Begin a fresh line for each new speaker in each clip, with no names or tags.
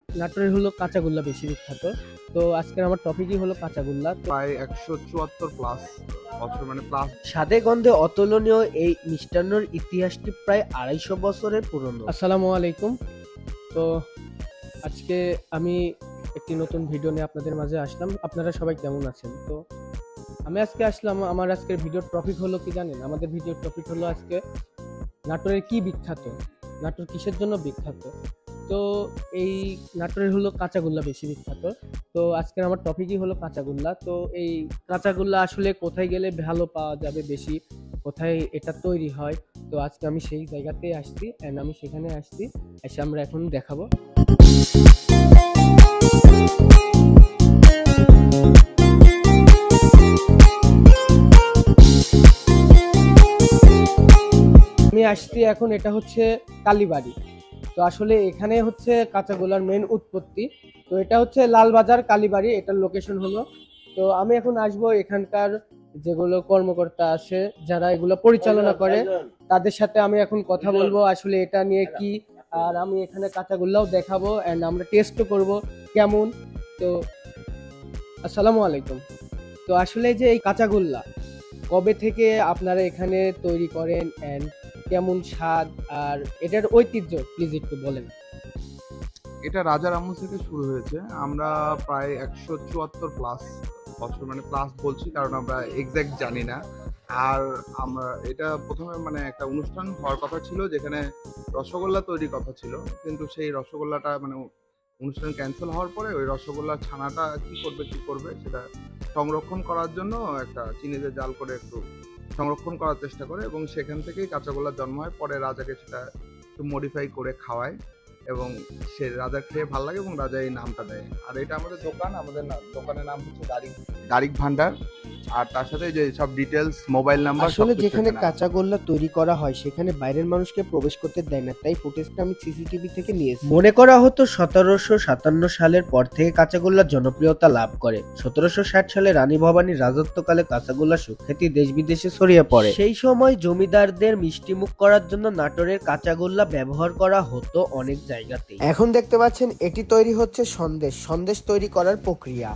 নাটোরের হলো কাঁচাগোল্লা বেশি বিখ্যাত। তো আজকের আমার টপিকই হলো কাঁচাগোল্লা।
প্রায় ১৭৪ প্লাস বছর, মানে প্লাস।
স্বাদে গন্ধে অতুলনীয় এই মিষ্টান্নর ইতিহাসটি প্রায় ২৫০ বছরের পুরনো। আসসালামু আলাইকুম। তো আজকে আমি একটি নতুন ভিডিও নিয়ে আপনাদের মাঝে আসলাম। আপনারা সবাই কেমন আছেন? তো আমি আজকে আসলাম, আমার আজকের ভিডিওর টপিক হলো কি জানেন? আমাদের ভিডিওর টপিক হলো আজকে নাটোরের কি বিখ্যাত, নাটোর কিসের জন্য বিখ্যাত। তো এই নাটোরের হলো কাঁচাগোল্লা বেশি বিখ্যাত। তো আজকের আমার টপিকই হলো কাঁচাগোল্লা। তো এই কাঁচাগোল্লা আসলে কোথায় গেলে ভালো পাওয়া যাবে বেশি, কোথায় এটা তৈরি হয়, তো আজকে আমি সেই জায়গাতেই আসছি অ্যান্ড আমি সেখানে আসছি, এসে আমরা এখন দেখাবো। আমি আসছি এখন, এটা হচ্ছে কালীবাড়ি। তো আসলে এখানে হচ্ছে কাঁচাগোল্লার মেন উৎপত্তি। তো এটা হচ্ছে লালবাজার কালীবাড়ি, এটার লোকেশন হলো। তো আমি এখন আসবো এখানকার যেগুলো কর্মকর্তা আছে, যারা এগুলো পরিচালনা করে, তাদের সাথে আমি এখন কথা বলবো আসলে এটা নিয়ে কি। আর আমি এখানে কাঁচাগোল্লাও দেখাবো অ্যান্ড আমরা টেস্টও করব কেমন। তো আসসালামু আলাইকুম। তো আসলে যে এই কাঁচাগোল্লা কবে থেকে আপনারা এখানে তৈরি করেন অ্যান্ড কেমন স্বাদ আর এটার ঐতিহ্য প্লিজ একটু বলেন।
এটা রাজার আমল থেকে শুরু হয়েছে। আমরা প্রায় ১৭৪ প্লাস বছর, মানে প্লাস বলছি কারণ আমরা এক্সাক্ট জানি না। আর আমরা এটা প্রথমে মানে একটা অনুষ্ঠান হওয়ার কথা ছিল, যেখানে রসগোল্লা তৈরির কথা ছিল, কিন্তু সেই রসগোল্লাটা মানে অনুষ্ঠান ক্যান্সেল হওয়ার পরে ওই রসগোল্লার ছানাটা কি করবে সেটা সংরক্ষণ করার জন্য একটা চিনিতে জাল করে একটু সংরক্ষণ করার চেষ্টা করে, এবং সেখান থেকেই কাঁচাগোল্লার জন্ম হয়। পরে রাজাকে সেটা একটু মডিফাই করে খাওয়ায় এবং সে রাজার খেয়ে ভালো লাগে এবং রাজা এই নামটা দেয়। আর এটা আমাদের দোকান, আমাদের দোকানের নাম হচ্ছে দারিক ভান্ডার। আর তার সাথে যে সব ডিটেলস, মোবাইল নাম্বার,
আসলে যেখানে কাঁচাগোল্লা তৈরি করা হয় সেখানে বাইরের মানুষকে প্রবেশ করতে দেয় না, তাই ফুটেজটা আমি সিসিটিভি থেকে নিয়েছি। মনে করা হতো ১৭৫৭ সালের পর থেকে কাঁচাগোল্লা জনপ্রিয়তা লাভ করে। ১৭৬০ সালে রানী ভবানীর রাজত্বকালে কাঁচাগোল্লা সুখ্যাতি দেশ বিদেশে ছড়িয়ে পড়ে। সেই সময় জমিদারদের মিষ্টিমুখ করার জন্য নাটোরের কাঁচাগোল্লা ব্যবহার করা হতো অনেক জায়গাতেই। এখন দেখতে পাচ্ছেন এটি তৈরি হচ্ছে সন্দেশ তৈরি করার প্রক্রিয়া।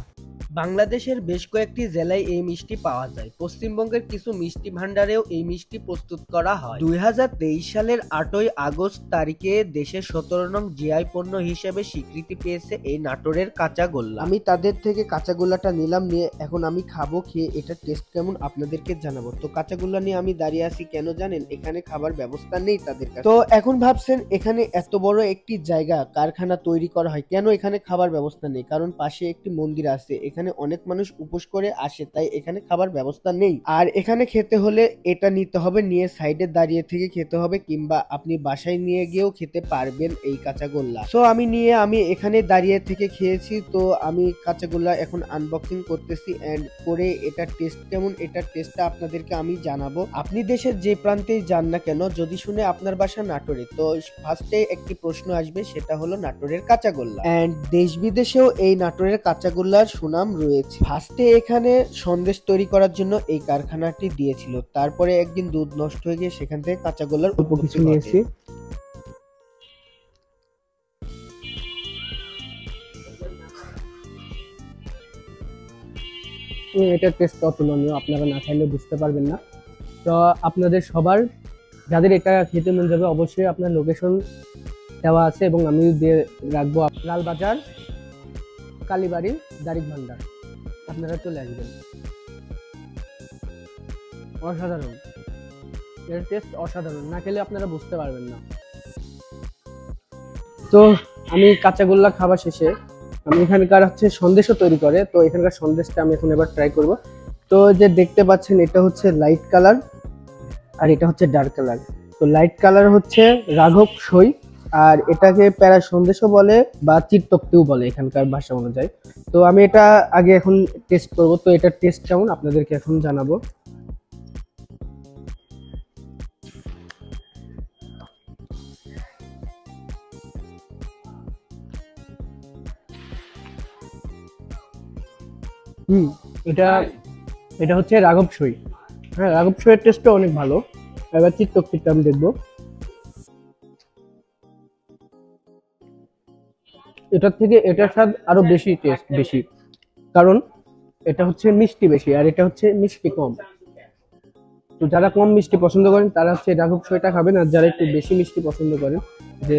বাংলাদেশের বেশ কয়েকটি জেলায় এই মিষ্টি পাওয়া যায়। পশ্চিমবঙ্গের কিছু মিষ্টি ভান্ডারেও এই মিষ্টি প্রস্তুত করা হয়। ২০২৩ সালের ৮ই আগস্ট তারিখে দেশের ১৭ নং জিআই পণ্য হিসেবে স্বীকৃতি পেয়েছে এই নাটোরের কাঁচাগোল্লা। আমি তাদের থেকে কাঁচাগোল্লাটা নিলাম, নিয়ে এখন আমি খাবো, খেয়ে এটার টেস্ট কেমন আপনাদেরকে জানাবো। তো কাঁচাগোল্লা নিয়ে আমি দাঁড়িয়ে আছি কেন জানেন? এখানে খাবার ব্যবস্থা নেই তাদের কাছে। তো এখন ভাবছেন এখানে এত বড় একটি জায়গা, কারখানা তৈরি করা হয়, কেন এখানে খাবার ব্যবস্থা নেই? কারণ পাশে একটি মন্দির আছে, এখানে অনেক মানুষ উপোস করে আসে, তাই এখানে খাবার ব্যবস্থা নেই। আর এখানে খেতে হলে এটা নিতে হবে, নিয়ে সাইডে দাঁড়িয়ে থেকে খেতে হবে, কিংবা আপনি বাসায় নিয়ে গিয়েও খেতে পারবেন এই কাঁচাগোল্লা। সো আমি এখানে দাঁড়িয়ে থেকে খেয়েছি। তো আমি কাঁচাগোল্লা এখন আনবক্সিং করতেছি এন্ড করে এটার টেস্ট কেমন, এটার টেস্টটা আপনাদেরকে আমি জানাবো। আপনি দেশের যে প্রান্তেই যান না কেন, যদি শুনে আপনার বাসা নাটোরে, তো ফার্স্টে একটি প্রশ্ন আসবে, সেটা হলো নাটোরের কাঁচাগোল্লা। এন্ড দেশ বিদেশেও এই নাটোরের কাঁচাগোল্লার সুনাম রয়েছে। ফার্স্টে এখানে সন্দেশ তৈরি করার জন্য এই কারখানাটি দিয়েছিল, তারপরে একদিন দুধ নষ্ট হয়ে গিয়ে সেখান থেকে কাঁচাগোল্লার অল্প কিছু নিয়েছি। এটার টেস্ট অতুলনীয়, আপনারা না খাইলে বুঝতে পারবেন না। তো আপনাদের সবার যাদের এটা খেতে মন যাবে, অবশ্যই আপনার লোকেশন দেওয়া আছে এবং আমি দিয়ে রাখবো। লালবাজার কালীবাড়ি দারিক ভান্ডার, আপনারা চলে আসবেন। অসাধারণ, এর টেস্ট অসাধারণ, না খেলে আপনারা বুঝতে পারবেন না। তো আমি কাঁচাগোল্লা খাওয়া শেষে আমি এখানকার হচ্ছে সন্দেশও তৈরি করে, তো এখানকার সন্দেশটা আমি এখন এবার ট্রাই করব। তো যে দেখতে পাচ্ছেন এটা হচ্ছে লাইট কালার আর এটা হচ্ছে ডার্ক কালার। তো লাইট কালার হচ্ছে রাঘব সই, আর এটাকে প্যারা সন্দেশও বলে বা চিরতক্তেও বলে এখানকার ভাষা অনুযায়ী। তো আমি এটা আগে এখন টেস্ট করব। তো এটার টেস্ট কেমন আপনাদেরকে এখন জানাবো। হুম, এটা এটা হচ্ছে রাঘব সই। হ্যাঁ, রাঘব সইয়ের টেস্টটা অনেক ভালো। এবার চিরতক্তিটা আমি দেখবো।
এটার থেকে এটার স্বাদ আরো বেশি টেস্ট বেশি, কারণ এটা হচ্ছে মিষ্টি বেশি আর এটা হচ্ছে মিষ্টি কম। তো যারা কম মিষ্টি পছন্দ করেন তারা হচ্ছে রাঘব সোয়াটা খাবেন, আর যারা একটু বেশি মিষ্টি পছন্দ করেন, যে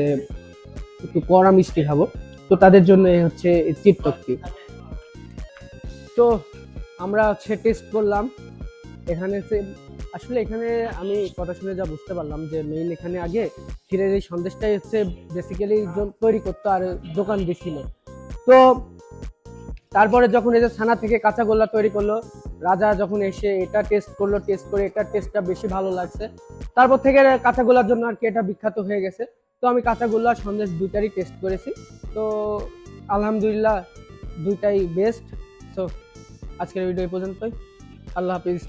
একটু কড়া মিষ্টি খাবো, তো তাদের জন্য এই হচ্ছে চিটটক্কি। তো আমরা হচ্ছে টেস্ট করলাম এখানে আসলে এখানে আমি কথা শুনে যা বুঝতে পারলাম যে মেইন এখানে আগে ক্ষীরের এই সন্দেশটাই হচ্ছে বেসিক্যালি তৈরি করতো আর দোকান দিছিল। তো তারপরে যখন এই যে ছানা থেকে কাঁচাগোল্লা তৈরি করলো, রাজা যখন এসে এটা টেস্ট করলো, টেস্ট করে এটার টেস্টটা বেশি ভালো লাগছে, তারপর থেকে কাঁচাগোল্লার জন্য আর কি এটা বিখ্যাত হয়ে গেছে। তো আমি কাঁচাগোল্লা সন্দেশ দুইটারই টেস্ট করেছি, তো আলহামদুলিল্লাহ দুইটাই বেস্ট। তো আজকের ভিডিও এই পর্যন্তই, আল্লাহ হাফিজ।